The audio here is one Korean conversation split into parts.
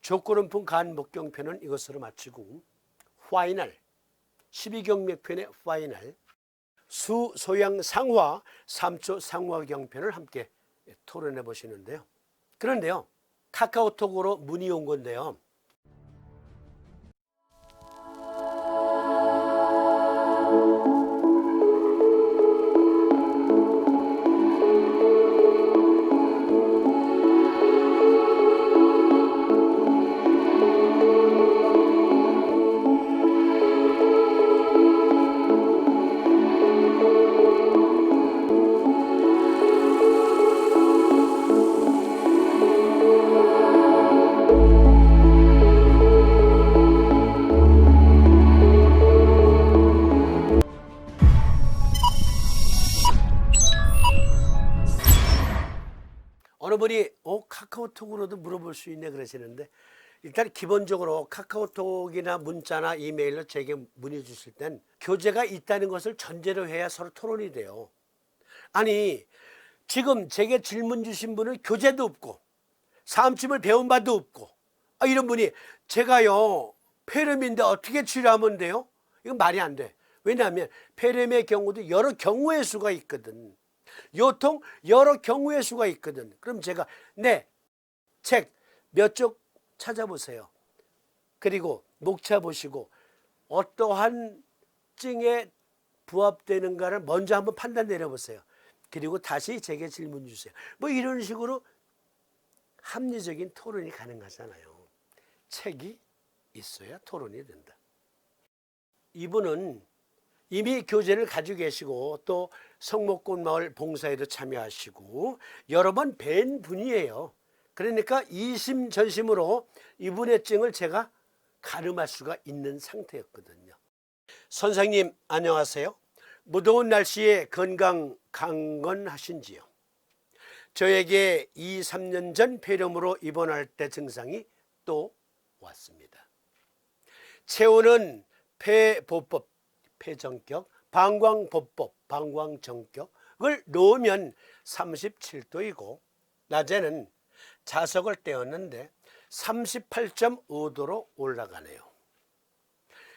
조건음풍 간목경편은 이것으로 마치고 파이널 12경맥편의 파이널 수소양 상화 3초 상화경편을 함께 토론해 보시는데요. 그런데요, 카카오톡으로 문의 온 건데요. 어느 분이 카카오톡으로도 물어볼 수 있네 그러시는데, 일단 기본적으로 카카오톡이나 문자나 이메일로 제게 문의 주실 땐 교재가 있다는 것을 전제로 해야 서로 토론이 돼요. 아니, 지금 제게 질문 주신 분은 교재도 없고 사암침을 배운 바도 없고, 이런 분이 제가요 폐렴인데 어떻게 치료하면 돼요? 이건 말이 안 돼. 왜냐하면 폐렴의 경우도 여러 경우의 수가 있거든. 요통 여러 경우의 수가 있거든. 그럼 제가 책 몇 쪽 찾아보세요. 그리고 목차 보시고 어떠한 증에 부합되는가를 먼저 한번 판단 내려보세요. 그리고 다시 제게 질문 주세요. 뭐 이런 식으로 합리적인 토론이 가능하잖아요. 책이 있어야 토론이 된다. 이분은 이미 교재를 가지고 계시고 또 성목꽃마을 봉사에도 참여하시고 여러 번 뵌 분이에요. 그러니까 이심전심으로 이분의 증을 제가 가늠할 수가 있는 상태였거든요. 선생님 안녕하세요. 무더운 날씨에 건강 강건하신지요? 저에게 2, 3년 전 폐렴으로 입원할 때 증상이 또 왔습니다. 체온은 폐보법, 폐정격, 방광보법, 방광정격을 놓으면 37도이고 낮에는 자석을 떼었는데 38.5도로 올라가네요.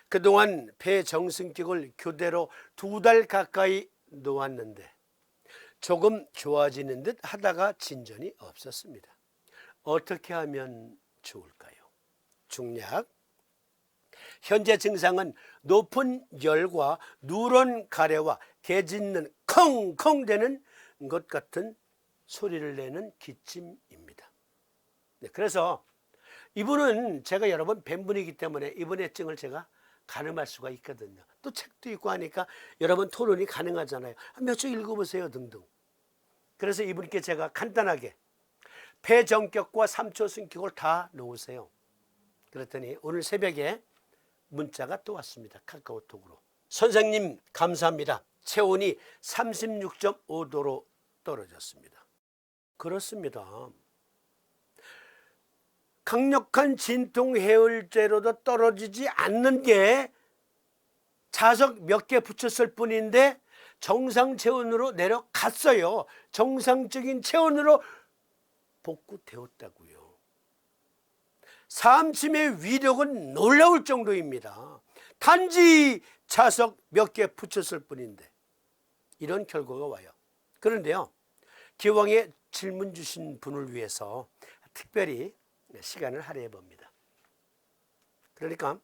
그동안 폐정승격을 교대로 2달 가까이 놓았는데 조금 좋아지는 듯 하다가 진전이 없었습니다. 어떻게 하면 좋을까요? 중략. 현재 증상은 높은 열과 누런 가래와 개 짖는 컹컹 되는 것 같은 소리를 내는 기침입니다. 그래서 이분은 제가 여러 번 뵌 분이기 때문에 이분의 증을 제가 가늠할 수가 있거든요. 또 책도 있고 하니까 여러 번 토론이 가능하잖아요. 몇 줄 읽어보세요 등등. 그래서 이분께 제가 간단하게 폐정격과 3초 승격을 다 놓으세요. 그랬더니 오늘 새벽에 문자가 또 왔습니다. 카카오톡으로. 선생님 감사합니다. 체온이 36.5도로 떨어졌습니다. 그렇습니다. 강력한 진통 해열제로도 떨어지지 않는 게 자석 몇 개 붙였을 뿐인데 정상 체온으로 내려갔어요. 정상적인 체온으로 복구되었다고요. 사암침의 위력은 놀라울 정도입니다. 단지 자석 몇 개 붙였을 뿐인데 이런 결과가 와요. 그런데요, 기왕에 질문 주신 분을 위해서 특별히 시간을 할애해 봅니다. 그러니까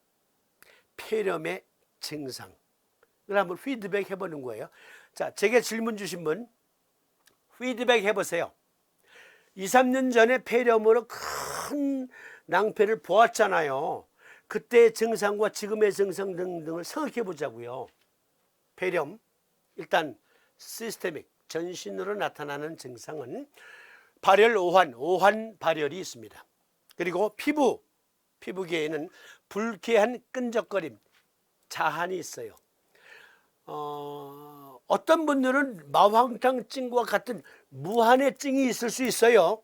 폐렴의 증상을 한번 피드백 해보는 거예요. 자, 제게 질문 주신 분 피드백 해보세요. 2, 3년 전에 폐렴으로 큰 낭패를 보았잖아요. 그때의 증상과 지금의 증상 등등을 생각해 보자고요. 폐렴, 일단 시스테믹, 전신으로 나타나는 증상은 발열 오한 발열이 있습니다. 그리고 피부계에는 불쾌한 끈적거림, 자한이 있어요. 어떤 분들은 마황탕증과 같은 무한해증이 있을 수 있어요.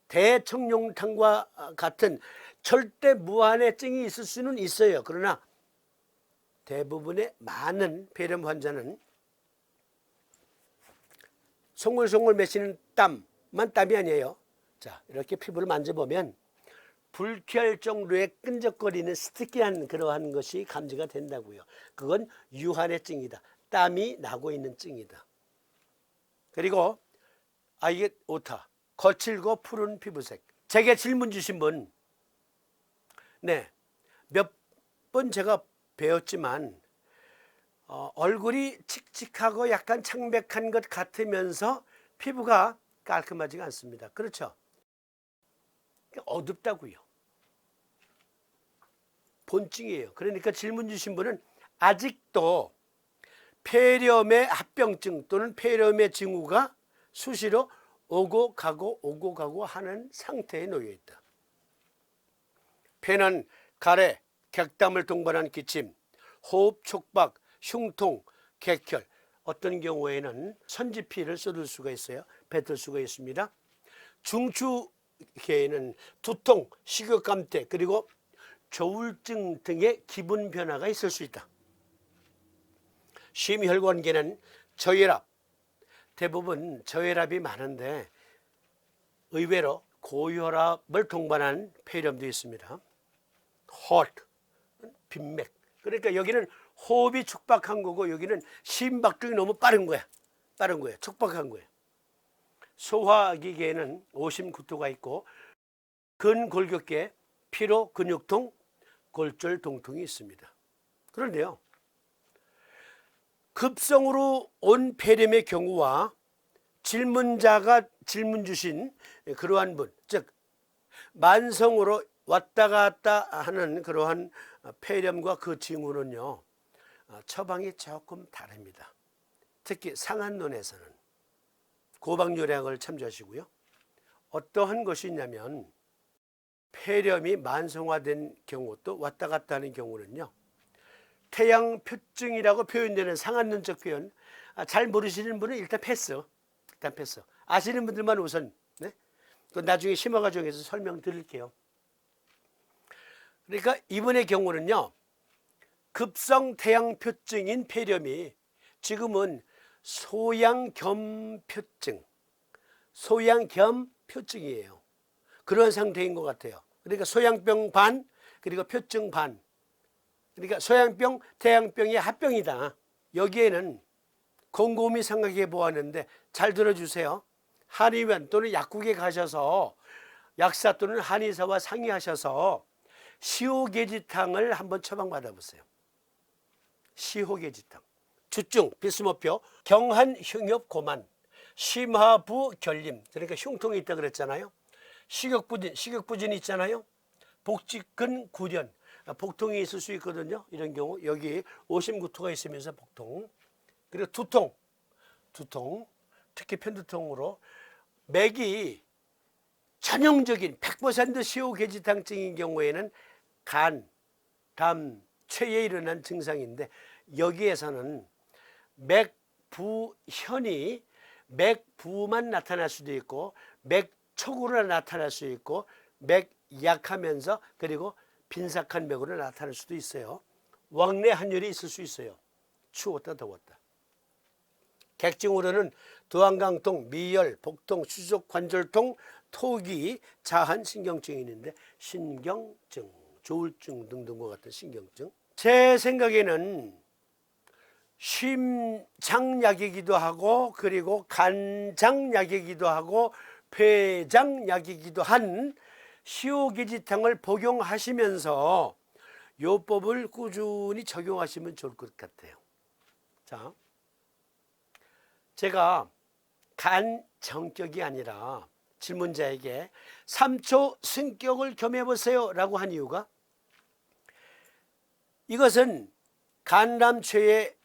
대청룡탕과 같은 절대 무한해증이 있을 수는 있어요. 그러나 대부분의 많은 폐렴 환자는 송골송골 맺히는 땀만 땀이 아니에요. 자, 이렇게 피부를 만져보면 불쾌할 정도의 끈적거리는 스티키한 그러한 것이 감지가 된다고요. 그건 유한의 증이다. 땀이 나고 있는 증이다. 그리고 이게 오타. 거칠고 푸른 피부색. 제게 질문 주신 분, 네, 몇 번 제가 배웠지만 얼굴이 칙칙하고 약간 창백한 것 같으면서 피부가 깔끔하지가 않습니다. 그렇죠? 어둡다고요. 본증이에요. 그러니까 질문 주신 분은 아직도 폐렴의 합병증 또는 폐렴의 징후가 수시로 오고 가고 하는 상태에 놓여 있다. 폐는 가래, 객담을 동반한 기침, 호흡 촉박, 흉통, 객혈, 어떤 경우에는 선지피를 쏟을 수가 있어요. 뱉을 수가 있습니다. 중추계에는 두통, 식욕감퇴, 그리고 조울증 등의 기분 변화가 있을 수 있다. 심혈관계는 저혈압, 대부분 저혈압이 많은데 의외로 고혈압을 동반한 폐렴도 있습니다. heart, 빈맥. 그러니까 여기는 호흡이 촉박한 거고 여기는 심박동이 너무 빠른 거야. 촉박한 거야. 소화기계에는 오심구토가 있고 근골격계, 피로, 근육통, 골절 통통이 있습니다. 그런데요, 급성으로 온 폐렴의 경우와 질문자가 질문 주신 그러한 분, 즉 만성으로 왔다 갔다 하는 그러한 폐렴과 그 징후는요, 처방이 조금 다릅니다. 특히 상한론에서는 고방요량을 참조하시고요. 어떠한 것이 있냐면 폐렴이 만성화된 경우 또 왔다 갔다 하는 경우는요, 태양표증이라고 표현되는 상한론적 표현, 잘 모르시는 분은 일단 패스. 아시는 분들만 우선, 네? 또 나중에 심화 과정에서 설명드릴게요. 그러니까 이분의 경우는요, 급성 태양표증인 폐렴이 지금은 소양 겸 표증이에요. 그런 상태인 것 같아요. 그러니까 소양병 반, 그리고 표증 반. 그러니까 소양병, 태양병의 합병이다. 여기에는 곰곰이 생각해 보았는데 잘 들어주세요. 한의원 또는 약국에 가셔서 약사 또는 한의사와 상의하셔서 시호계지탕을 한번 처방받아 보세요. 시호계지탕. 주증, 비스모표, 경한, 흉엽, 고만, 심하부, 결림. 그러니까 흉통이 있다 그랬잖아요. 식욕부진 있잖아요. 복직근, 구련. 복통이 있을 수 있거든요. 이런 경우 여기 오심구토가 있으면서 복통. 그리고 두통, 특히 편두통으로 맥이 전형적인 100% 시호계지탕증인 경우에는 간, 담, 췌에 일어난 증상인데 여기에서는 맥부현이 맥부만 나타날 수도 있고 맥촉으로 나타날 수 있고 맥약하면서 그리고 빈삭한 맥으로 나타날 수도 있어요. 왕래 한열이 있을 수 있어요. 추웠다 더웠다. 객증으로는 두한강통, 미열, 복통, 수족 관절통, 토기, 자한 신경증이 있는데 신경증, 조울증 등등과 같은 신경증. 제 생각에는 심장약이기도 하고 그리고 간장약이기도 하고 폐장약이기도 한 시호계지탕을 복용하시면서 요법을 꾸준히 적용하시면 좋을 것 같아요. 자, 제가 간 정격이 아니라 질문자에게 3초 승격을 겸해보세요 라고 한 이유가 이것은 간담체에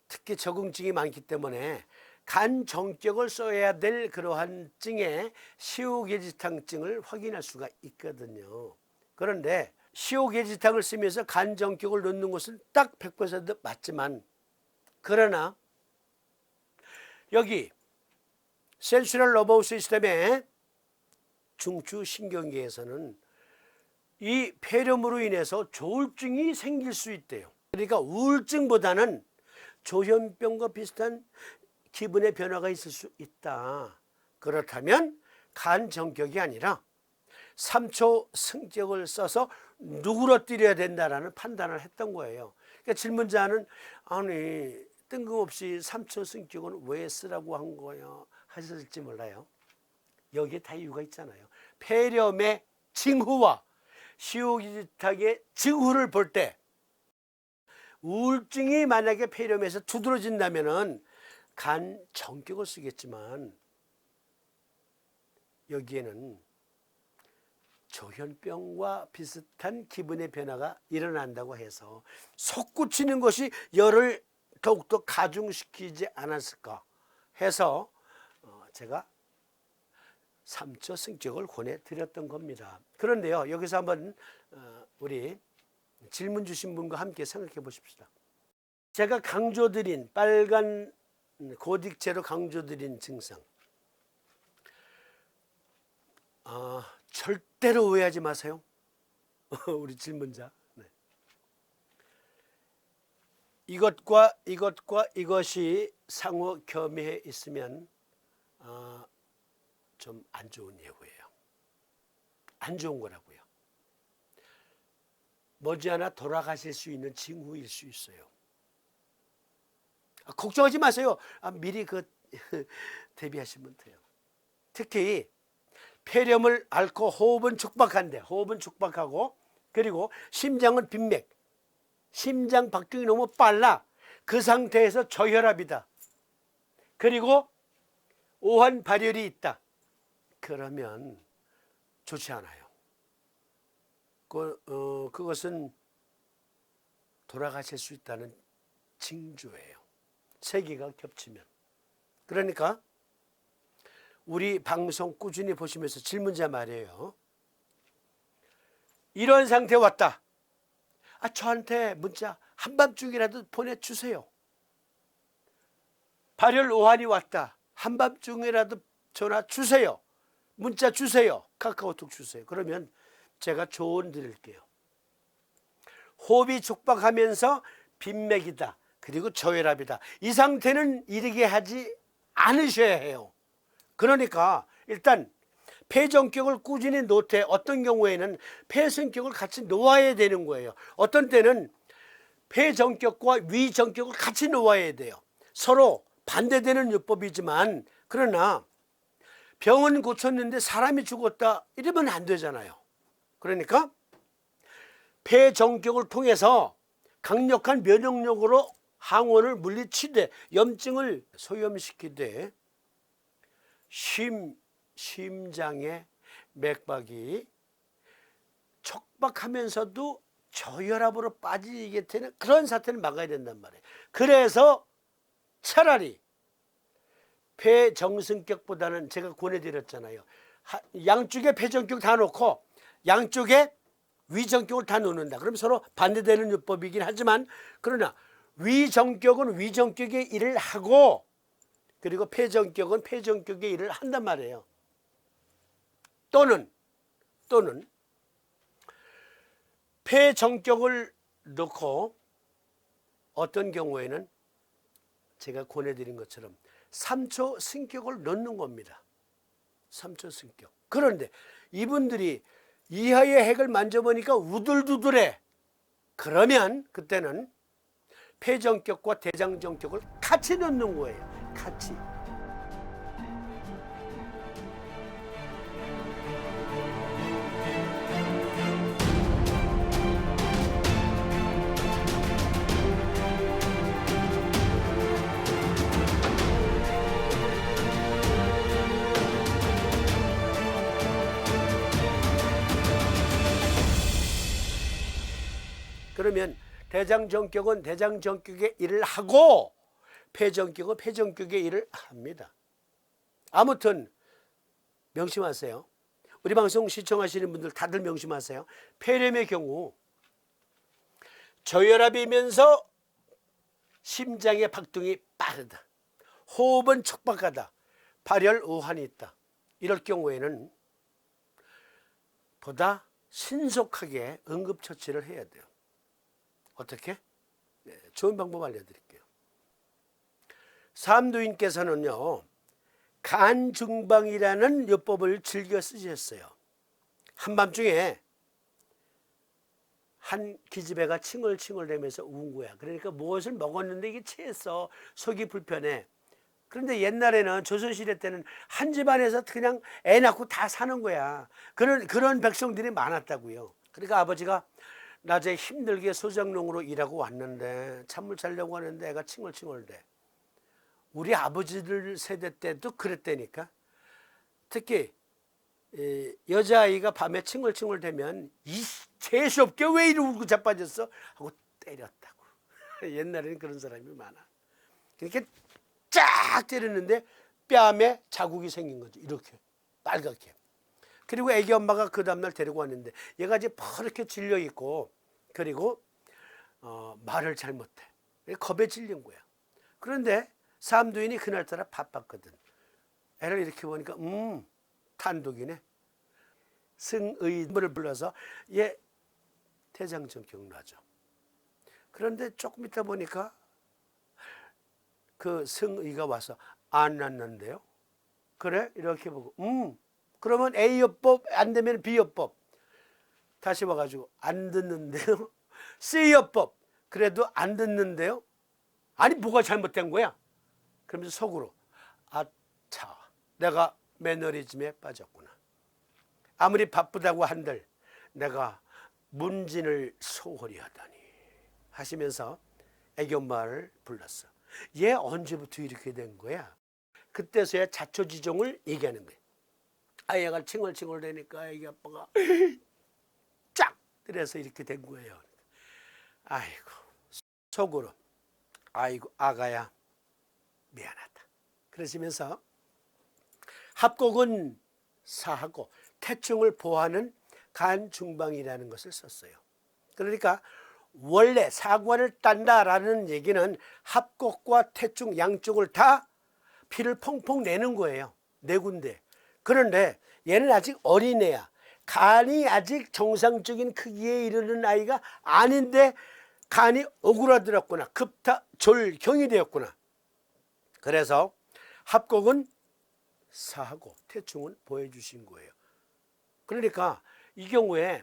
특히 적응증이 많기 때문에 간 정격을 써야 될 그러한 증의 시호계지탕증을 확인할 수가 있거든요. 그런데 시호계지탕을 쓰면서 간 정격을 넣는 것은 딱 100% 맞지만 그러나 여기 센트럴 너버스 시스템의 중추신경계에서는 이 폐렴으로 인해서 조울증이 생길 수 있대요. 그러니까 우울증보다는 조현병과 비슷한 기분의 변화가 있을 수 있다. 그렇다면 간 정격이 아니라 3초 승격을 써서 누그러뜨려야 된다라는 판단을 했던 거예요. 그러니까 질문자는 아니 뜬금없이 3초 승격은 왜 쓰라고 한 거야 하셨을지 몰라요. 여기에 다 이유가 있잖아요. 폐렴의 징후와 시호기지탁의 징후를 볼 때 우울증이 만약에 폐렴에서 두드러진다면은 간 정격을 쓰겠지만 여기에는 조현병과 비슷한 기분의 변화가 일어난다고 해서 솟구치는 것이 열을 더욱더 가중시키지 않았을까 해서 제가 3초 승격을 권해드렸던 겁니다. 그런데요, 여기서 한번 우리 질문 주신 분과 함께 생각해 보십시다. 제가 강조드린 빨간 고딕제로 강조드린 증상, 절대로 오해하지 마세요. 우리 질문자. 네. 이것과 이것이 상호 겸해 있으면 좀 안 좋은 예고예요. 안 좋은 거라고요. 머지않아 돌아가실 수 있는 징후일 수 있어요. 걱정하지 마세요. 미리 대비하시면 돼요. 특히 폐렴을 앓고 호흡은 촉박한데, 호흡은 촉박하고, 그리고 심장은 빈맥, 심장 박동이 너무 빨라. 그 상태에서 저혈압이다. 그리고 오한 발열이 있다. 그러면 좋지 않아요. 그것은 돌아가실 수 있다는 징조예요. 세 개가 겹치면. 그러니까 우리 방송 꾸준히 보시면서 질문자 말이에요. 이런 상태 왔다. 저한테 문자 한밤중이라도 보내주세요. 발열 오한이 왔다. 한밤중이라도 전화 주세요. 문자 주세요. 카카오톡 주세요. 그러면 제가 조언 드릴게요. 호흡이 촉박하면서 빈맥이다. 그리고 저혈압이다. 이 상태는 이르게 하지 않으셔야 해요. 그러니까 일단 폐전격을 꾸준히 놓되 어떤 경우에는 폐전격을 같이 놓아야 되는 거예요. 어떤 때는 폐전격과 위전격을 같이 놓아야 돼요. 서로 반대되는 요법이지만 그러나 병은 고쳤는데 사람이 죽었다 이러면 안 되잖아요. 그러니까 폐전격을 통해서 강력한 면역력으로 항원을 물리치되 염증을 소염시키되 심장의 맥박이 촉박하면서도 저혈압으로 빠지게 되는 그런 사태를 막아야 된단 말이에요. 그래서 차라리 폐정승격보다는 제가 권해드렸잖아요. 양쪽에 폐정격 다 놓고 양쪽에 위정격을 다 놓는다. 그럼 서로 반대되는 요법이긴 하지만 그러나 위정격은 위정격의 일을 하고 그리고 폐정격은 폐정격의 일을 한단 말이에요. 또는 폐정격을 넣고 어떤 경우에는 제가 권해드린 것처럼 3초 승격을 넣는 겁니다. 3초 승격. 그런데 이분들이 이하의 핵을 만져보니까 우들두들해. 그러면 그때는 폐정격과 대장정격을 같이 넣는 거예요. 같이. 그러면 대장정격은 대장정격의 일을 하고 폐정격은 폐정격의 일을 합니다. 아무튼 명심하세요. 우리 방송 시청하시는 분들 다들 명심하세요. 폐렴의 경우 저혈압이면서 심장의 박동이 빠르다. 호흡은 촉박하다. 발열 오한이 있다. 이럴 경우에는 보다 신속하게 응급처치를 해야 돼요. 어떻게? 네, 좋은 방법 알려드릴게요. 삼도인께서는요 간중방이라는 요법을 즐겨 쓰셨어요. 한밤중에 한 기집애가 칭얼칭얼대면서 운 거야. 그러니까 무엇을 먹었는데 이게 체했어. 속이 불편해. 그런데 옛날에는 조선시대 때는 한 집안에서 그냥 애 낳고 다 사는 거야. 그런 백성들이 많았다고요. 그러니까 아버지가 낮에 힘들게 소작농으로 일하고 왔는데 찬물 자려고 하는데 애가 칭얼칭얼대. 우리 아버지들 세대 때도 그랬다니까. 특히 여자아이가 밤에 칭얼칭얼대면 이 재수없게 왜 이리 울고 자빠졌어? 하고 때렸다고. 옛날에는 그런 사람이 많아. 이렇게 쫙 때렸는데 뺨에 자국이 생긴 거죠. 이렇게 빨갛게. 그리고 애기 엄마가 그 다음날 데리고 왔는데 얘가 이제 퍼렇게 질려 있고 그리고 말을 잘 못해. 겁에 질린 거야. 그런데 삼두인이 그날따라 바빴거든. 애를 이렇게 보니까 탄독이네. 승의를 불러서 얘 대장정경 놔줘. 그런데 조금 있다 보니까 그 승의가 와서 안 났는데요. 그래? 이렇게 보고 그러면 A요법 안 되면 B요법. 다시 와가지고 안 듣는데요. C요법 그래도 안 듣는데요. 아니 뭐가 잘못된 거야? 그러면서 속으로 아차 내가 매너리즘에 빠졌구나. 아무리 바쁘다고 한들 내가 문진을 소홀히 하다니 하시면서 애기 엄마를 불렀어. 얘 언제부터 이렇게 된 거야? 그때서야 자초지종을 얘기하는 거야. 아이가 칭얼칭얼 대니까 애기 아빠가 쫙 때려서 이렇게 된 거예요. 아이고 속으로 아이고 아가야 미안하다. 그러시면서 합곡은 사하고 태충을 보하는 간중방이라는 것을 썼어요. 그러니까 원래 사관을 딴다라는 얘기는 합곡과 태충 양쪽을 다 피를 펑펑 내는 거예요. 네 군데. 그런데 얘는 아직 어린애야. 간이 아직 정상적인 크기에 이르는 아이가 아닌데 간이 오그라들었구나. 급타졸경이 되었구나. 그래서 합곡은 사하고 태충은 보여주신 거예요. 그러니까 이 경우에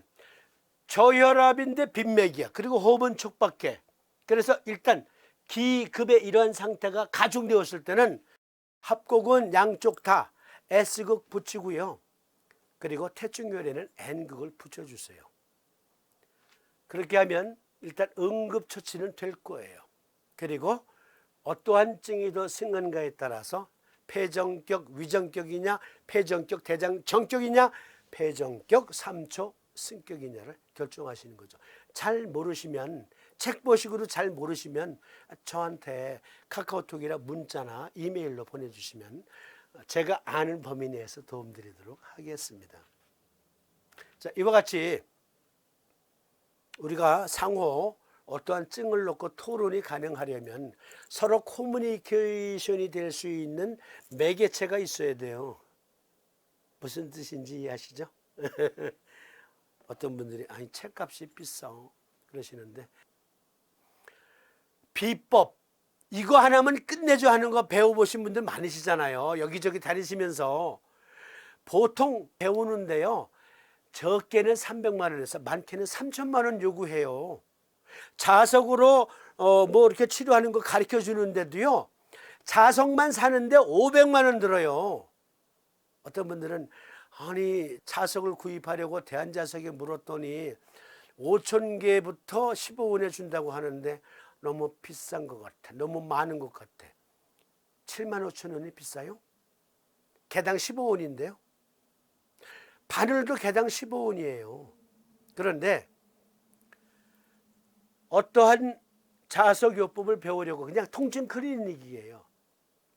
저혈압인데 빈맥이야. 그리고 호흡은 촉박해. 그래서 일단 기급의 이러한 상태가 가중되었을 때는 합곡은 양쪽 다 S극 붙이고요. 그리고 태충혈에는 N극을 붙여주세요. 그렇게 하면 일단 응급처치는 될 거예요. 그리고 어떠한 증이 더 승한가에 따라서 폐정격, 위정격이냐, 폐정격, 대장정격이냐, 폐정격, 3초 승격이냐를 결정하시는 거죠. 잘 모르시면 책보식으로 잘 모르시면 저한테 카카오톡이나 문자나 이메일로 보내주시면 제가 아는 범위 내에서 도움드리도록 하겠습니다. 자, 이와 같이 우리가 상호 어떠한 증을 놓고 토론이 가능하려면 서로 커뮤니케이션이 될 수 있는 매개체가 있어야 돼요. 무슨 뜻인지 이해하시죠? 어떤 분들이 아니 책값이 비싸 그러시는데 비법 이거 하나면 끝내줘 하는 거 배워보신 분들 많으시잖아요. 여기저기 다니시면서 보통 배우는데요. 적게는 300만 원에서 많게는 3천만 원 요구해요. 자석으로 뭐 이렇게 치료하는 거 가르쳐 주는데도요. 자석만 사는데 500만 원 들어요. 어떤 분들은 아니 자석을 구입하려고 대한자석에 물었더니 5천 개부터 15원에 준다고 하는데 너무 비싼 것 같아. 너무 많은 것 같아. 7만 5천 원이 비싸요? 개당 15원인데요. 바늘도 개당 15원이에요. 그런데 어떠한 자석요법을 배우려고 그냥 통증 클리닉이에요.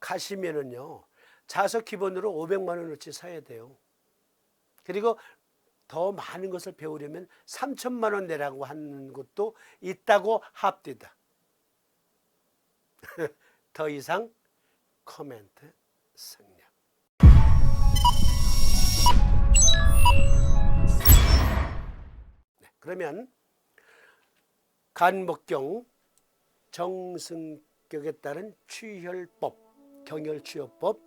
가시면은요. 자석 기본으로 500만 원어치 사야 돼요. 그리고 더 많은 것을 배우려면 3천만 원 내라고 하는 것도 있다고 합디다. 더 이상 코멘트 생략. 네, 그러면 간목경 정승격에 따른 취혈법, 경혈취혈법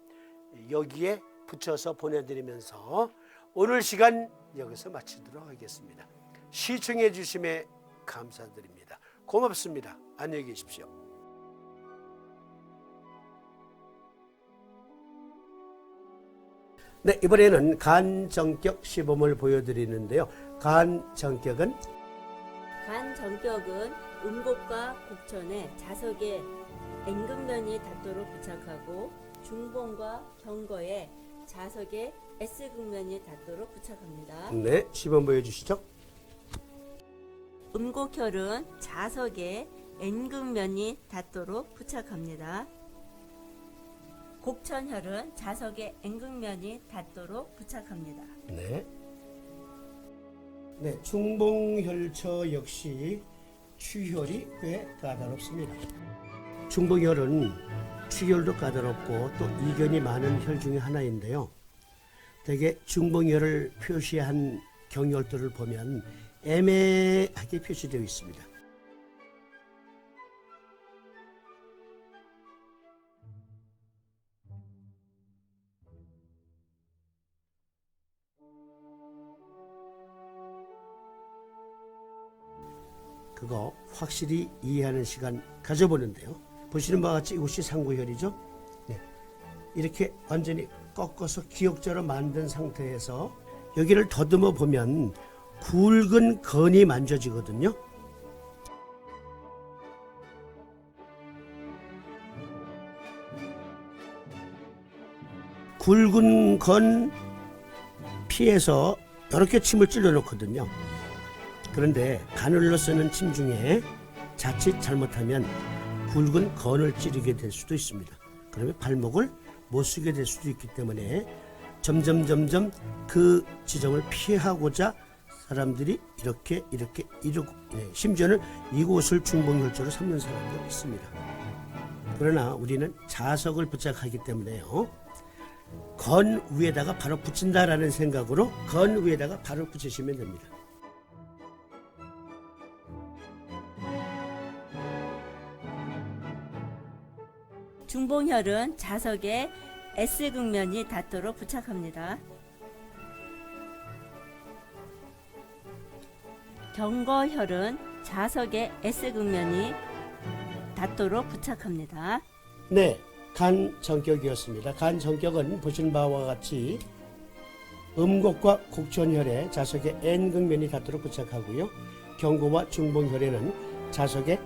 여기에 붙여서 보내드리면서 오늘 시간 여기서 마치도록 하겠습니다. 시청해 주심에 감사드립니다. 고맙습니다. 안녕히 계십시오. 네, 이번에는 간전격 시범을 보여드리는데요. 간전격은 음곡과 곡천에 자석에 N극면이 닿도록 부착하고 중봉과 경거에 자석에 S극면이 닿도록 부착합니다. 네, 시범 보여주시죠. 음곡혈은 자석에 N극면이 닿도록 부착합니다. 곡천혈은 자석에 N극면이 닿도록 부착합니다. 네. 네, 중봉혈처 역시 취혈이 꽤 까다롭습니다. 중봉혈은 취혈도 까다롭고 또 이견이 많은 혈 중에 하나인데요. 대개 중봉혈을 표시한 경혈도를 보면 애매하게 표시되어 있습니다. 그거 확실히 이해하는 시간 가져보는데요. 보시는 바와 같이 이곳이 상구혈이죠. 네. 이렇게 완전히 꺾어서 기역자로 만든 상태에서 여기를 더듬어 보면 굵은 건이 만져지거든요. 굵은 건 피해서 이렇게 침을 찔러 놓거든요. 그런데 가늘러 쓰는 침 중에 자칫 잘못하면 굵은 건을 찌르게 될 수도 있습니다. 그러면 발목을 못 쓰게 될 수도 있기 때문에 점점 그 지점을 피하고자 사람들이 이렇게 이러고 심지어는 이곳을 중봉혈조로 삼는 사람도 있습니다. 그러나 우리는 자석을 부착하기 때문에요. 건 위에다가 바로 붙인다라는 생각으로 건 위에다가 바로 붙이시면 됩니다. 중봉혈은 자석에 S극면이 닿도록 부착합니다. 경거혈은 자석에 S극면이 닿도록 부착합니다. 네, 간전격이었습니다. 간전격은 보신 바와 같이 음곡과 곡천혈에 자석에 N극면이 닿도록 부착하고요. 경고와 중봉혈에는 자석에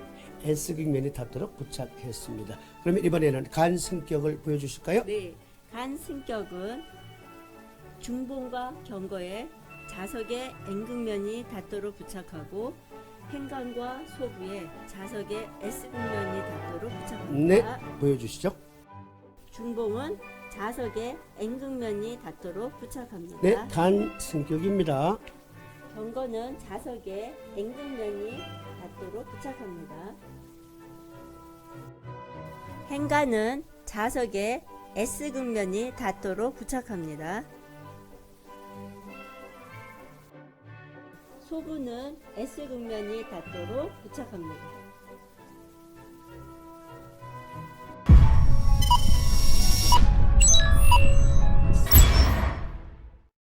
S극면이 닿도록 부착했습니다. 그러면 이번에는 간승격을 보여주실까요? 네, 간승격은 중봉과 경거에 자석에 N극면이 닿도록 부착하고 행간과 소부에 자석에 S극면이 닿도록 부착합니다. 네, 보여주시죠. 중봉은 자석에 N극면이 닿도록 부착합니다. 네, 간승격입니다. 경거는 자석에 N극면이 닿도록 부착합니다. 행간은 자석에 S극면이 닿도록 부착합니다. 소부는 S극면이 닿도록 부착합니다.